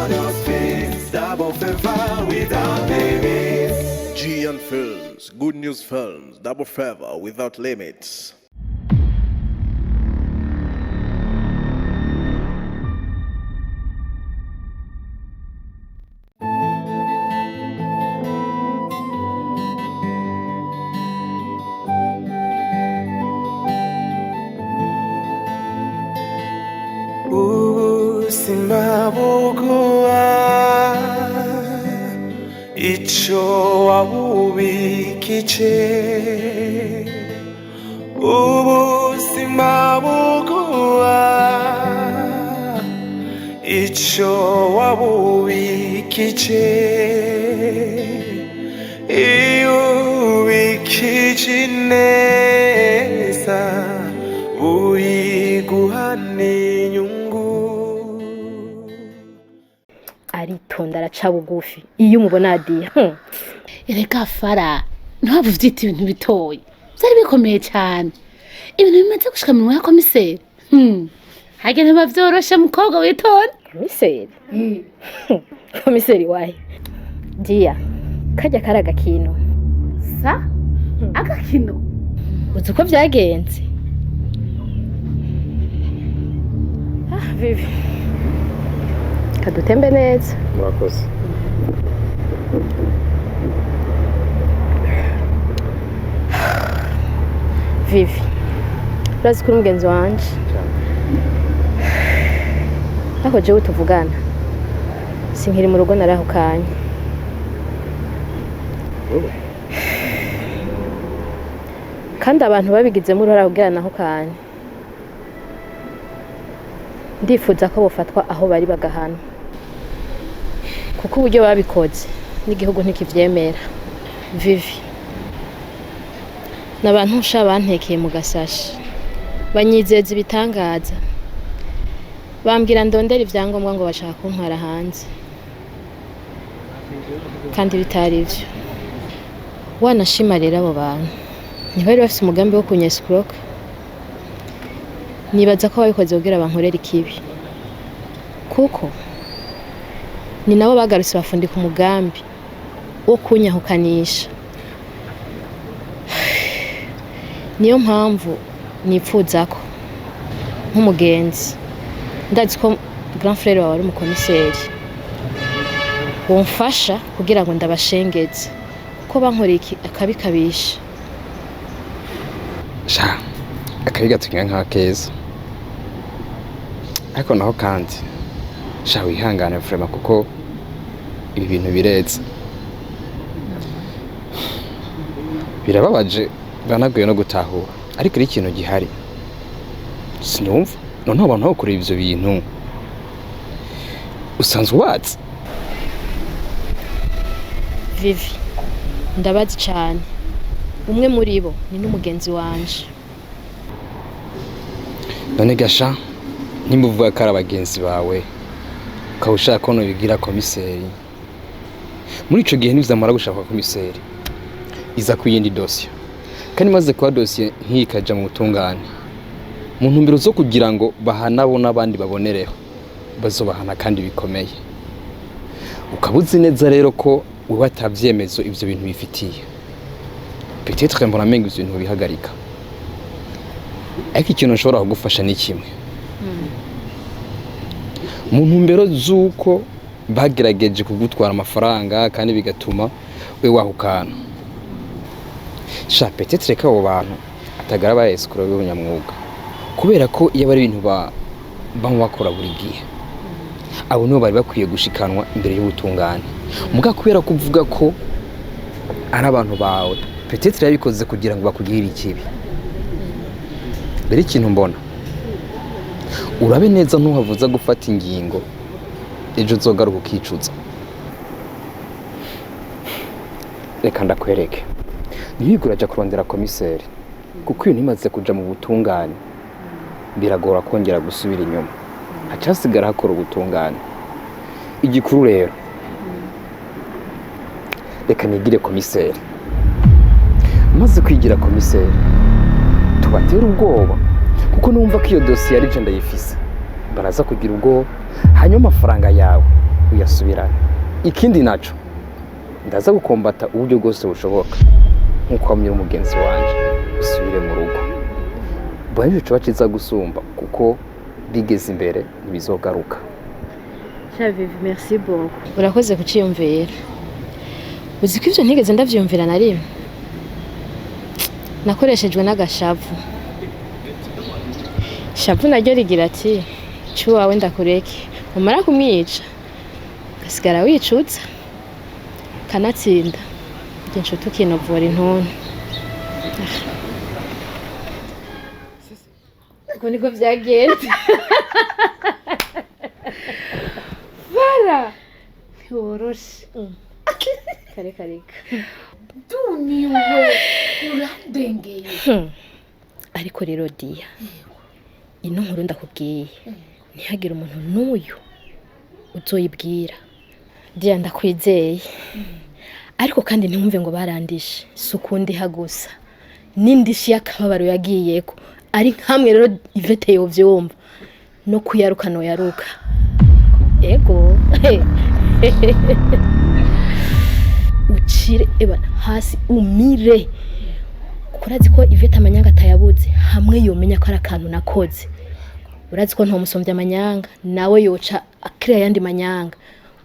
on your streets. Double favor without limits. GN Films, Good News Films, Double Favor without limits. Ubuzima buguha icyo wabubikije, ubuzima buguha icyo wabubikije, iyo ubikije neza uyiguha n'inyungu. aritonda araca bugufi iyo umubona adiya Erega Fara ntabwo uvyita ibintu bitoye byari bikomeye cyane ibintu bimaze gushika mu ya komiseri hage ntibavyoroshe mukobwa witonda komiseri komiseri wahe diya kajya kari agakino sa agakino uzi uko byagenze vivi kadutembe neza murakoze. vivi urazi kuri umugenzi wanje aho jewe tuvugana sinkiri mu rugo narahukanye kandi abantu babigizemo uruhara kugira nahukanye ndifuza ko bofatwa aho bari bagahana kuko uburyo babikoze n'igihugu ntikivyemera. Vivi n'abantu nsha bantekeye mu gasashi banyizeza ibitangaza bambwira ndondera ivyangombwa ngo bashaka kuntwara hanze kandi bitari ivyo. Wanashima rero abo bantu ntibari bafise umugambi wo kunyescroka, nibaza ko babikoze kugira bankorera ikibi kuko ni nabo bagarutse bafundika umugambi wo kunyahukanisha. Niyo mpamvu nipfuza ko nk'umugenzi ndazi ko grand frère wawe ari umukomiseri womfasha kugira ngo ndabashengeze ko bankoreye akabi kabisha. Sha akabi gatunya nka keza ariko naho kandi sha wihangane vraiment kuko ibi bintu biretse birababaje banaguye no gutahura ariko ari ikintu gihari sinumva none abantu bakora ivyo bintu usanzwe watse. Vivi ndabazi cyane umwe muri bo ni n'umugenzi wanje. None gasha nimuvuga ko ari abagenzi bawe ukawushaka ko bigira komiseri muri ico gihe nivyo gushaka komiseri iza kuyindi dosiye kandi maze kwa dosiye nkikaja mu butungane mu ntumbero zo kugira ngo bahanabo n'abandi babonereho bazobahana kandi bikomeye. Ukabuzi neza rero ko uba atavyemezo ivyo bintu bifitiye peut-être mbona menga ivyo bintu bihagarika ariko ikintu nshobora kugufasha ni kimwe mu ntumbero z'uko bagerageje kugutwara amafaranga kandi bigatuma we wahukana. Sha peut-être reka abo bantu atagaraba escroc y'ubunyamwuga kubera ko iyo bari ibintu bakora buri gihe abo nibo bari bakwiye gushikanwa imbere y'ubutungane muga kubera kuvuga ko ari abantu bawe peut-être yabikoze kugira ngo bakugirire ikibi. Bere ikintu mbona urabe neza ntuhavuza gufata ingingo ejo nzogaruka ukicuza. Reka ndakwereke ntibiguraja kurondera komiseri kuko iyo nimaze kuja mu butungane biragora kongera gusubira inyuma hacasigara hakora ubutungane. Igikuru rero reka nigire komiseri maze kwigira komiseri tubatera ubwoba kuko numva ko iyo dosiye ari je ndayifise baraza kugira ubwoba hanyuma amafaranga yawe uyasubirane. Ikindi naco ndaza gukombata uburyo bwose bushoboka nkuko wamye umugenzi wanje usubire mu rugo. Bwanje cyo baciza gusumba kuko bigeze imbere ntibizogaruka. Vivi, merci beaucoup. Urakoze kuciyumvira. Uzi ko ivyo ntigeze ndavyumvira na rimwe. Nakoreshejwe n'agashavu. Shavu naryo rigira ati wawe ndakureke umara kumwica gasigara wicutsa kanatsinda njye nshuti ukinovura intuntu. Uko niko vyagenze. Fara ntiworoshe Kareka dumiwe urandengeye. ariko rero Dia ino nkuru ndakubwiye ntihagire umuntu n'uyu uzoyibwira. Dia ndakwizeye ariko kandi ntumve ngo barandishe sukundi hagusa n'indishi y'akababaro yagiyeko ari nkamwe rero Ivete yovyumva no kuyaruka no yaruka ego ucire eba hasi umire kurazi ko Ivete amanyanga atayabuze hamwe yomenya ko ari akantu nakoze. Urazi ko nta musombya amanyanga nawe yoca akira yandi manyanga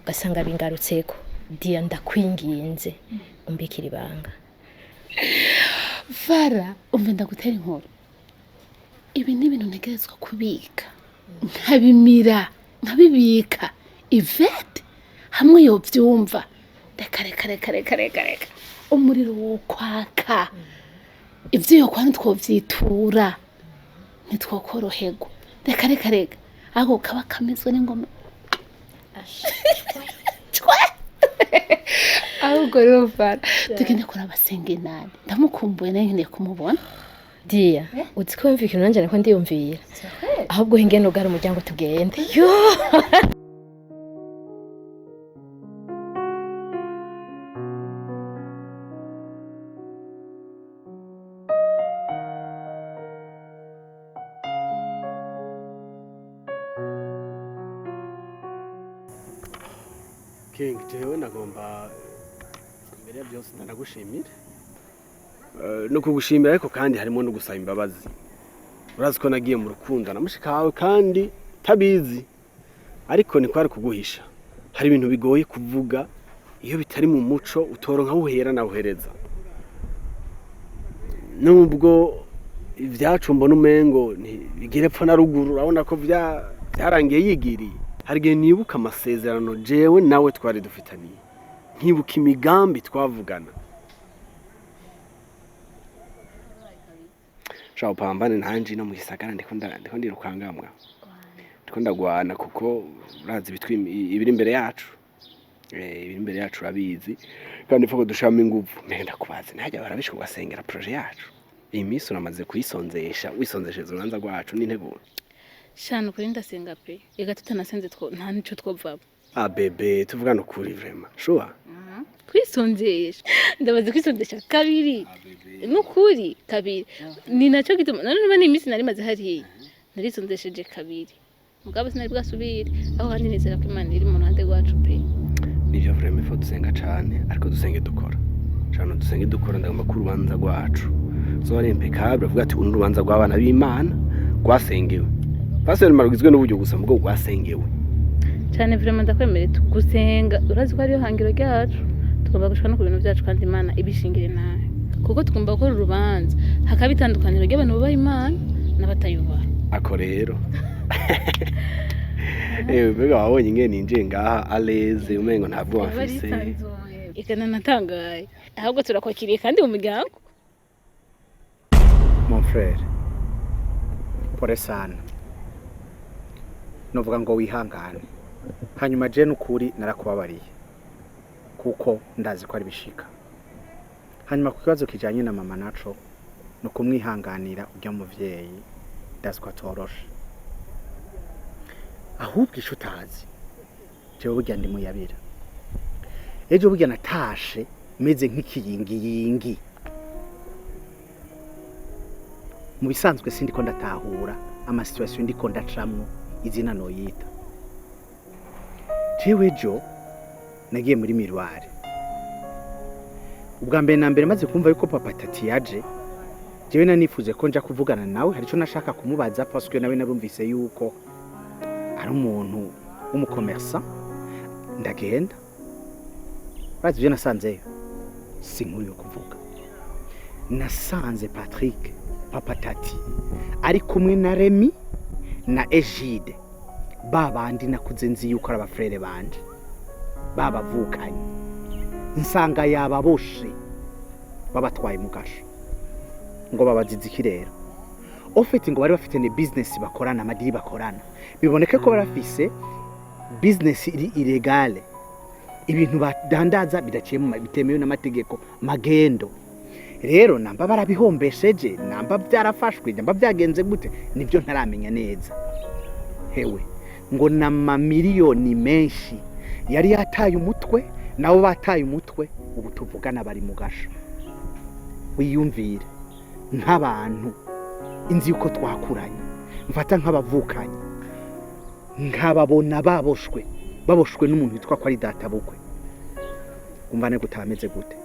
ugasanga bingarutseko. Dia ndakwinginze umbikira ibanga. Fara umve ndagutera inkuru. Ibi ni ibintu ntegerezwa kubika nkabimira nkabibika. Ivete hamwe yovyumva reka umuriro wo kwaka ivyo yokwana ntitwovyitura ntitwokoroherwa. Reka aho kaba kamezwe n'ingoma ahubwo rero Fara tugende kuraba Sengenani ndamukumbuye nayo nkeneye kumubona. Dia uzi ko wumva ikintu nanje nako ndiyumvira ahubwo hingene ugara umuryango tugende. Yo King jewe nagomba mbere ya byose ndanagushimira no kugushimira ariko kandi harimo no gusaba imbabazi. Urazi ko nagiye mu rukundo namushikawe kandi tabizi ariko ni kwari kuguhisha. Hari ibintu bigoye kuvuga iyo bitari mu muco utoronka uhera na uhereza. Nubwo ivyacu mbona umengo bigire pfa na ruguru urabona ko byarangiye yigiriye. Hari gihe nibuka amasezerano jewe nawe twari dufitaniye nkibuka imigambi twavugana. Shao pambane nanje no mu gisagara ndiko ndirukangamwa ndiko ndagwana kuko urazi bitwi ibiri imbere yacu ibiri imbere yacu urabizi kandi fuko dushama inguvu mpenda kubaza najya barabishwe gasengera projet yacu. Iyi minsi uramaze kuyisonzesha wisonzesheje uranza rwacu n'integuro shano kuri ndasenga pe ega tutanasenze nta nico twovabo. Bebe tuvugana ukuri vraiment sure kwisonzesha ndabaze kwisonzesha kabiri nukuri kabiri ni naco gituma none niba ni imisi nari maze hari narisonzesheje kabiri mugabo sinari bwasubire aho handi nizera ko Imana iri mu ruhande rwacu pe. Nivyo vraiment faut dusenga cane ariko dusenge dukora cyane dusenge dukora ndagomba ku rubanza rwacu so ari impeccable avuga ati urubanza rw'abana b'Imana rwasengewe pastor marugizwe n'uburyo gusa mubwo rwasengewe cyane vraiment ndakwemere tugusenga. Urazi ko ari yo hangiro ryacu tugomba gushaka no ku bintu byacu kandi Imana ibishingire nawe kuko tugomba gukora urubanza hakabitandukanira ry'abantu bubaha Imana n'abatayubaha. Ako rero mbega wabonye ingene ninjiye ngaha aleze umengo ntabwo wafise ikana natangaye ahubwo turakwakiriye kandi mu muryango. Mon frère pore sana novuga ngo wihangane hanyuma je n'ukuri narakubabariye kuko ndazi ko ari bishika. Hanyuma ku kibazo kijanye na mama naco no kumwihanganira ujya muvyeyi ndazi ko atoroshe ahubwo isho utazi jewe burya ndi muyabira ejo burya natashe meze nk'ikiyingiyingi mu bisanzwe sindiko ndatahura ama situation ndiko ndacamwo izina no yita jewe jo nagiye muri miruware ubwa mbere na mbere maze kumva yuko papa tati yaje jewe nanifuje ko nja kuvugana nawe hari ico nashaka kumubaza parce que nawe narumvise yuko ari umuntu w'umukomersa ndagenda bazi byo nasanzeyo si nkuru yo kuvuga nasanze Patrick papa tati ari kumwe na Remy na Egide babandi nakuze nzi yuko ari abafrere banje babavukanye nsanga yababoshe babatwaye mu gasho ngo babazize ikirero ofite ngo bari bafite ne business bakorana amadiri bakorana biboneke ko barafise business iri illegale ibintu badandaza bidaciye mu bitemewe n'amategeko magendo rero namba barabihombesheje namba byarafashwe namba byagenze gute nibyo ntaramenya neza hewe ngo na mamiliyoni menshi yari yataye umutwe nabo bataye umutwe ubu tuvugana bari mu gasho wiyumvire nk'abantu inzi yuko twakuranye mfata nk'abavukanye nkababona baboshwe n'umuntu witwa ko ari data bukwe umvane gutameze gute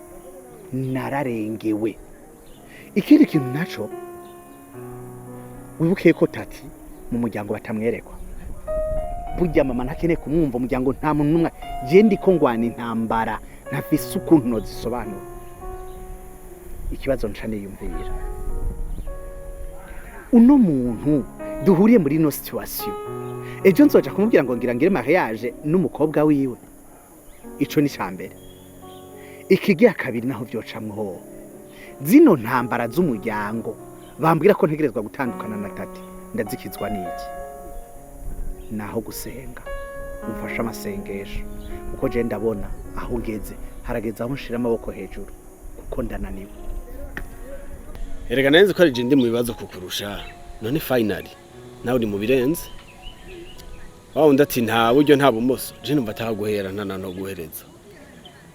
nararengewe ikindi kintu naco wibuke ko tati mu muryango batamwerekwa burya mama ntakeneye kumwumva umuryango nta muntu numwe je ndiko ngwana intambara ntafise ukuntu no zisobanura ikibazo ncane yumvira uno muntu duhuriye muri no situation ejo nzoja kumubwira ngo ngira ngire mariage n'umukobwa wiwe ico ni cambere ikigira kabiri naho vyocamwo zino ntambara z'umuryango bambwira ko ntegerezwa gutandukana na tati ndazikizwa n'iki naho gusenga umfasha amasengesho kuko je ndabona aho ugeze harageze aho nshira amaboko hejuru kuko ndananiwe erega nanze ko ari je ndi mu bibazo kukurusha none finally nawe uri mu birenze wawo ndati nta buryo nta bumoso je numva ataguhera no guhereza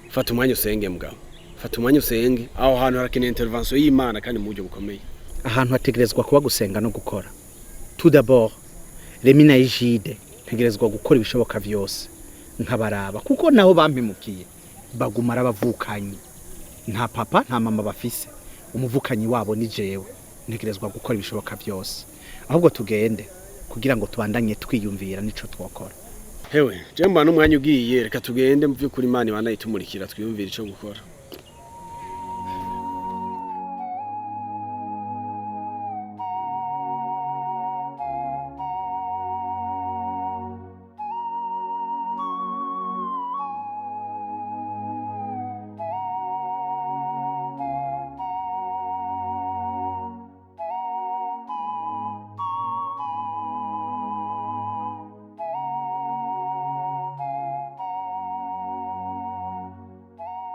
fata umwanya usenge mugabo fata umwanya usenge aho hantu harakeneye intervention y'Imana kandi mu buryo bukomeye ahantu hategerezwa kuba gusenga no gukora tout d'abord Remy na Egide ntegerezwa gukora ibishoboka vyose nkabaraba kuko naho bampimukiye bagumara bavukanye nta papa nta mama bafise umuvukanyi wabo ni jewe ntegerezwa gukora ibishoboka vyose ahubwo tugende kugira ngo tubandanye twiyumvira nico twokora hewe je mba n'umwanya ugiye reka tugende mu vyukuri Imana ibana itumurikira twiyumvira ico gukora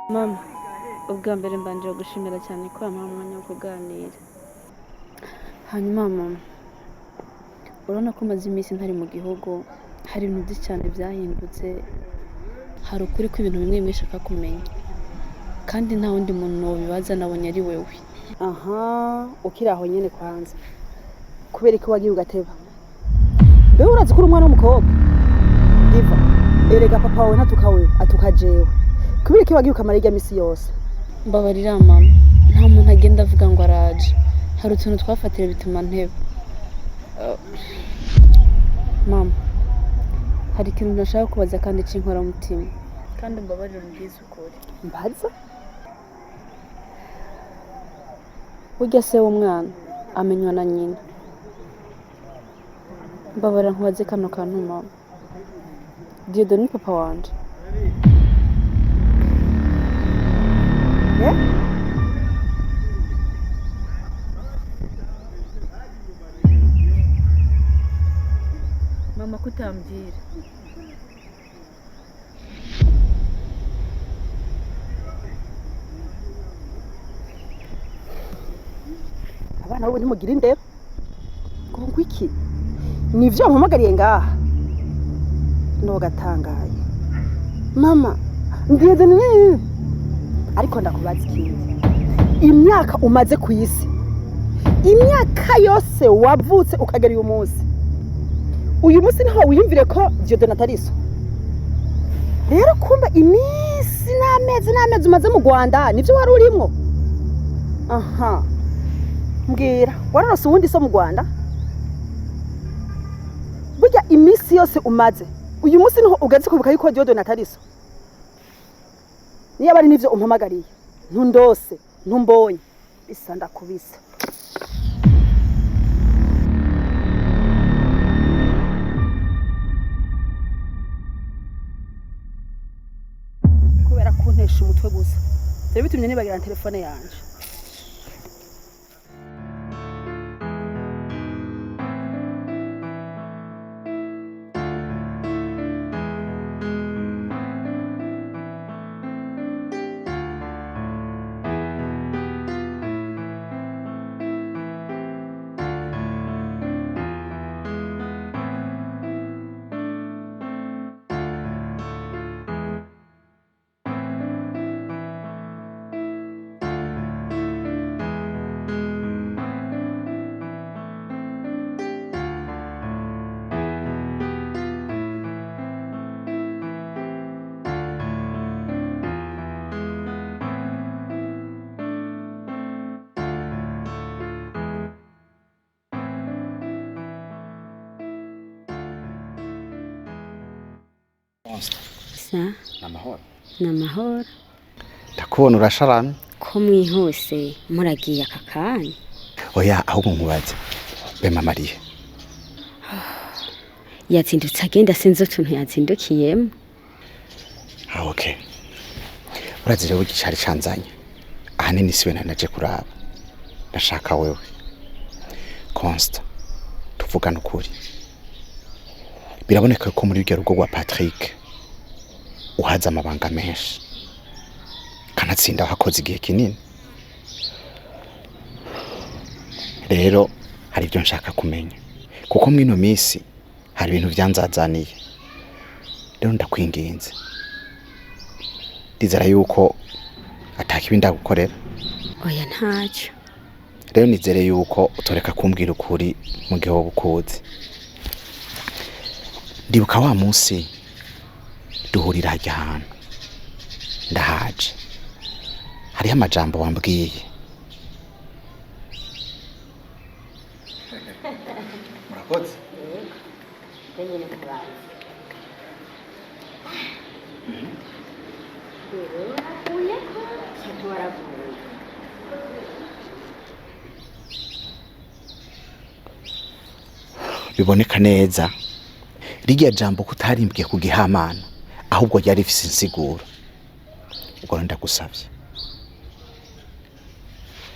Mama, ubwa mbere mbanje gushimira cyane ko wampaye umwanya wo kuganira. Hanyuma mama, urabona ko maze iminsi ntari mu gihugu, hari ibintu byinshi cyane byahindutse, hari ukuri ko ibintu bimwe mwishaka kumenya. Kandi nta wundi muntu wobibaza nabonye ari wewe. Aha, ukiri aho nyene kwanza. Kubera ko wagiye ugateba. Bewe urazi ko umwana w'umukobwa. Diva, erega papa wawe ntatukawe atukajewe. Kubera ko wagiye ukamara irya misi yose. Mbabarira mama, nta muntu agenda avuga ngo araje. Hari utuntu twafatira bituma nteba. Mama, hari ikintu nashaka kubaza kandi cinkora mutima. Kandi mbabarira mbwiza ukuri. Mbaza? Burya se w'umwana amenywa na nyina. Mbabarira nkubaze kano kantu mama. Dieudonne ni papa wanje. Mama kutambwira. Abana bo ntimugira indero. Ngo iki? Nivyo mpamagariye ngaha. No gatangaye. Mama, Dieudonne ariko ndakubaza ikindi. Imyaka umaze ku isi. Imyaka yose wavutse ukagera uyu munsi. Uyu munsi naho wiyumvire ko Dieudonne atariso. rero kumbe iminsi n'amezi umaze mu Rwanda nivyo wari urimo. Aha, mbwira wararose uwundi so mu Rwanda? Burya iminsi yose umaze uyu munsi niho ugeze kubuka yuko Dieudonne atariso. Niyo bari nivyo umpamagariye ntundose ntumbonye bisa ndakubisa. Kubera kuntesha umutwe gusa rero bitumye nibagira telefone yanje. Sa namahoro ndakubona urasharana ko mwihuse muragiye aka kanya. Oya ahubwo nkubaze be mama Mariya yazindutse agenda sinzi utuntu yazindukiyemo. Okay urazi rero igicari canzanye ahanini siwe naje kuraba ndashaka wewe Consta tuvugana ukuri. Biraboneka ko muri urwo rugo rwa Patrick uhaza amabanga menshi kanatsinda wakoze igihe kinini. Rero hari ibyo nshaka kumenya kuko mwino misi hari ibintu byanzazaniye. Rero ndakwinginze ndizera yuko atakibi ndagukorera. Oya ntacyo. Rero nizere yuko utoreka kumbwira ukuri mu gihe wobukuzi. Ndibuka wa munsi duhurira hajya ahantu ndahaje hariho amajambo wambwiye. Murakoze. Biboneka neza rijya jambo kutarimbwiye ku gihamana ahubwo yari ifise insiguro. Ubwo ndagusabye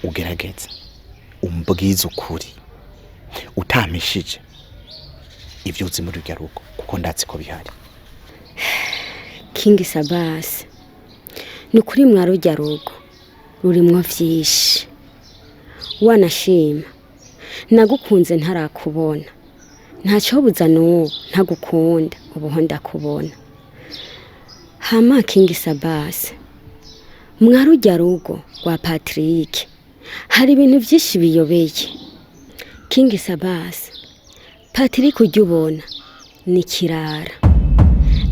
ugerageze umbwize ukuri utamishije ibyo uzi muri urwo rugo kuko ndatsi ko bihari. King Sabas nukuri mwarujya rugo rurimwo vyinshi wanashima nagukunze ntarakubona ntacyo buza n'ubu ntagukunda ubuho ndakubona. Hama King Sabas mwarujya rugo rwa Patrick hari ibintu byinshi biyobeye. King Sabas Patrick ujya ubona ni kirara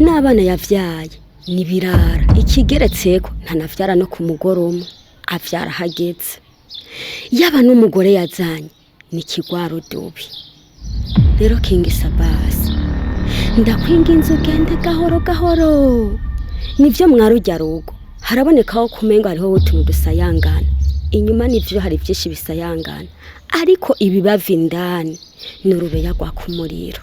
n'abana yavyaye ni birara ikigeretseko ntanavyara no ku mugore umwe avyara hageze. Yaba n'umugore yazanye ni kigwaro dobi. Rero King Sabas ndakwinginze ugende gahoro gahoro. Nivyo mwarujya rugo harabonekaho kumenga hariho utuntu dusayangana inyuma nivyo hari byinshi bisayangana ariko ibibava indani n'urubeya rwa kumuriro.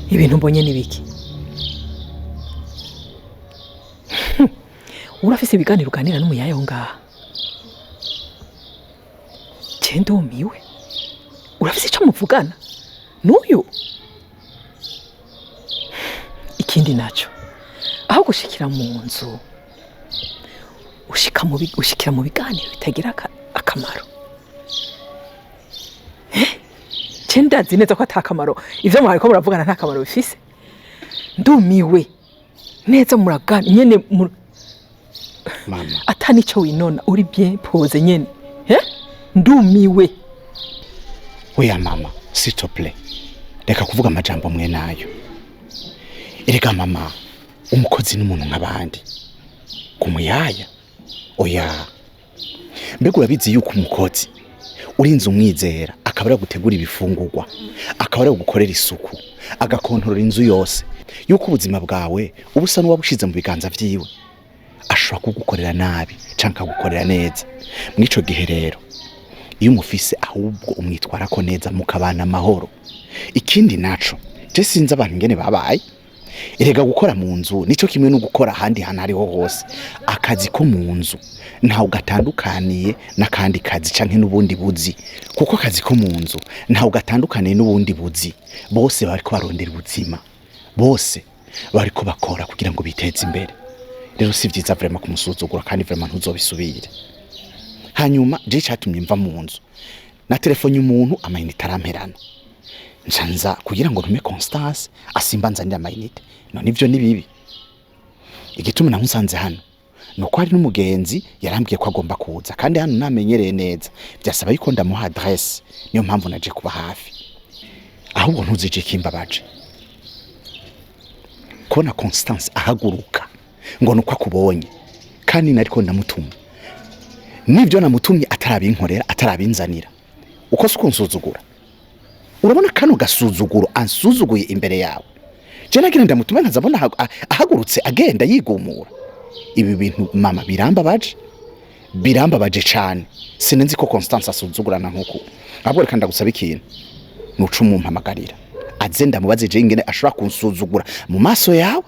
Ibintu mbonye nibiki? Urafise ibiganiro uganira n'umuyayo ngaha? Ndumiwe. Urafise icyo muvugana? N'uyu? ikindi naco aho gushikira mu nzu ushikira mu biganiro bitagira akamaro. Ndazi neza ko atakamaro ivyo mwariko muravugana nta kamaro bifise. Ndumiwe neza muragana nyene mama atani cyo winona uri bien pose nyene ndumiwe. Oya mama s'il te plaît reka kuvuga amajambo mwe nayo. Erega mama umukozi n'umuntu nk'abandi kumuyaya. Oya mbega urabizi yuko umukozi urinze umwizera akabara gutegura ibifungurwa akabara gukorera isuku agakontorora inzu yose yuko ubuzima bwawe ubusa n'uwabushize mu biganza vyiwe ashobora kugukorera nabi canka gukorera neza. Mwico gihe rero iyo umufise ahubwo umwitwara ko neza mukabana amahoro. Ikindi naco je sinzi abantu ngene babaye. Erega gukora mu nzu nico kimwe no gukora handi hana hariho hose. Akazi ko mu nzu ntaho gatandukaniye n'akandi kazi canke n'ubundi buzi, kuko akazi ko mu nzu ntaho gatandukaniye n'ubundi buzi. Bose bariko barondera ubuzima, bose bariko bakora kugira ngo biteze imbere. Rero si vyiza vraiment kumusuzugura kandi vraiment ntuzobisubire. Hanyuma je cyatumye mva mu nzu na telefone umuntu amayinite aramperana ncanza kugira ngo ntume Constance asimbanzanira amayinite. None ivyo ni bibi. Igituma nahunsanze hano nuko hari n'umugenzi yarambwiye ko agomba kuza kandi hano namenyereye neza byasaba yuko ndamuha adresse. Niyo mpamvu naje kuba hafi. Ahubwo ntuzije kimbabaje kona Constance ahaguruka ngo nuko akubonye kandi nariko ndamutuma nivyo namutumye atarabinkorera atarabinzanira. Uko sikunsuzugura urabona kano gasuzuguro ansuzuguye imbere yawe. Je nagira ndamutuma nkazabona ahagurutse agenda yigumura. Ibi bintu mama birambabaje cyane. Sinenzi ko Constance asuzugurana nkuko. Ahubwo reka ndagusaba ikintu nuca umumpamagarira aze ndamubaze je ingene ashobora kunsuzugura mu maso yawe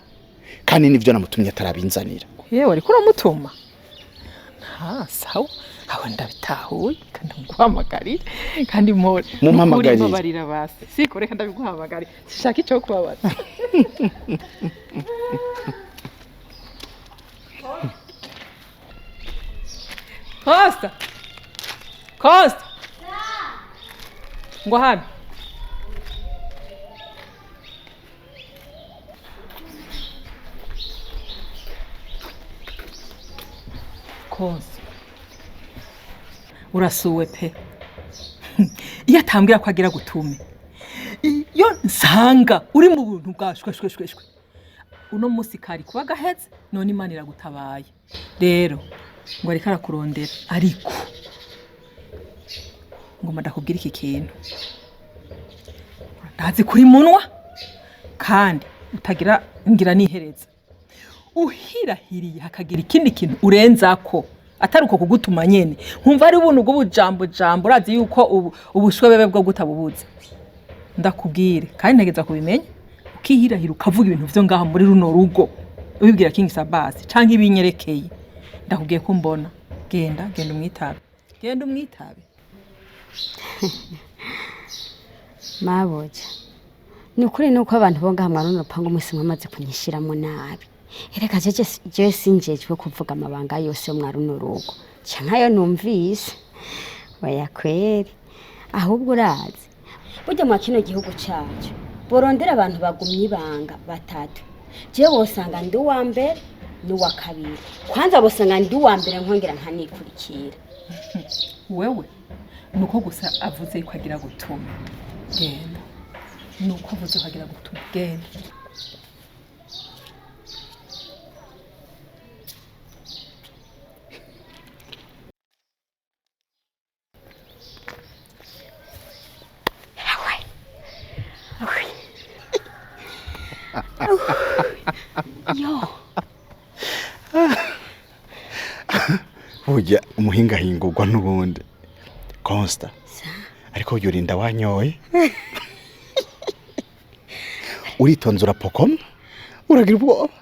kandi nivyo namutumye atarabinzanira. Yewe ariko uramutuma sawa aho ndabitahuye kandi nguhamagarire kandi mumpamagarire mubarira base siko reka ndabiguhamagarire sishaka icyo kubabaza. Costa ngo hano Costa urasuwe pe. Iyo atambwira ko agira gutume iyo nsanga uri mu buntu bwashwe uno musi kari kuba gaheze none Imana iragutabaye. Rero ngo ariko arakurondera ariko ngoma ndakubwira iki kintu ndazi kuri munwa kandi utagira ngira nihereza uhirahiriye hakagira ikindi kintu urenzako atari uko kugutuma nyene nkumva ari ubuntu bw'ubujambo urazi yuko ubushwebebe bwo gutabubuza. Ndakubwire kandi ntegeza kubimenya ukihirahira ukavuga ibintu vyo ngaha muri runo rugo ubibwira King Sabasi canke ibinyerekeye. Ndakubwiye ko mbona genda umwitabe. Maboja ni ukuri nuko abantu bonga hamwe no pango mwese mwamaze kunyishiramo nabi. Ereka je sinjejwe kuvuga amabanga yose mwaruno rugo cankayo numvise oya kweri. Ahubwo urazi burya mu kino gihugu cyacu borondera abantu bagumye ibanga batatu. Je wosanga ndi wa mbere n'uwa kabiri kwanza bosanga ndi wa mbere nkongera nkanikurikira. Wewe nuko gusa avuze ko agira gutuma genda nuko avuze ko agira gutuma genda. Yo burya umuhinga hingurwa n'ubundi Consta ariko yurinda wanyoye uritonze urapokoma uragira ubwoba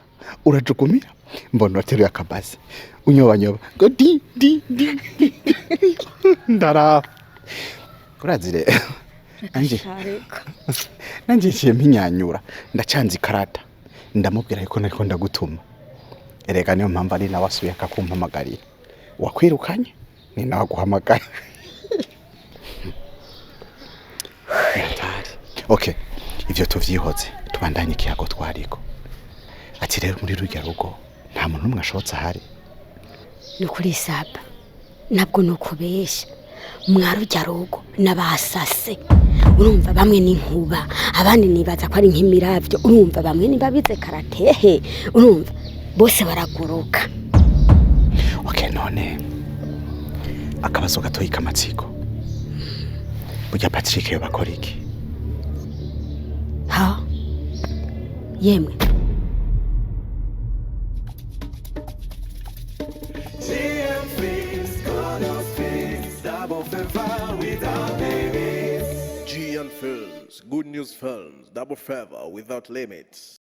urajugumira mbona wateruye akabazi unyobanyoba ngo di ndara urazi rero nanje nciye mpinyanyura ndacanze ikarata ndamubwira yuko nariko ndagutuma erega niyo mpamvu ari nawe asubiye akakumpamagarira wakwirukanye ni nawe aguhamagaye okay ivyo tuvyihoze tubandanye ikiyago twariko ati rero muri rujya rugo nta muntu n'umwe ashobotse ahari ni kuri saba nabwo ni ukubeshya mwarujya rugo n'abasase urumva bamwe ni nkuba abandi nibaza ko ari nk'imiravyo urumva bamwe niba bize karatehe urumva bose baraguruka okay none akabazo gatoyi kamatsiko burya Patrick yo bakora iki ha yemwe GM Films, Chronos Films, Double Fever without limits. GN Films, Good News Films, Double Fever without limits.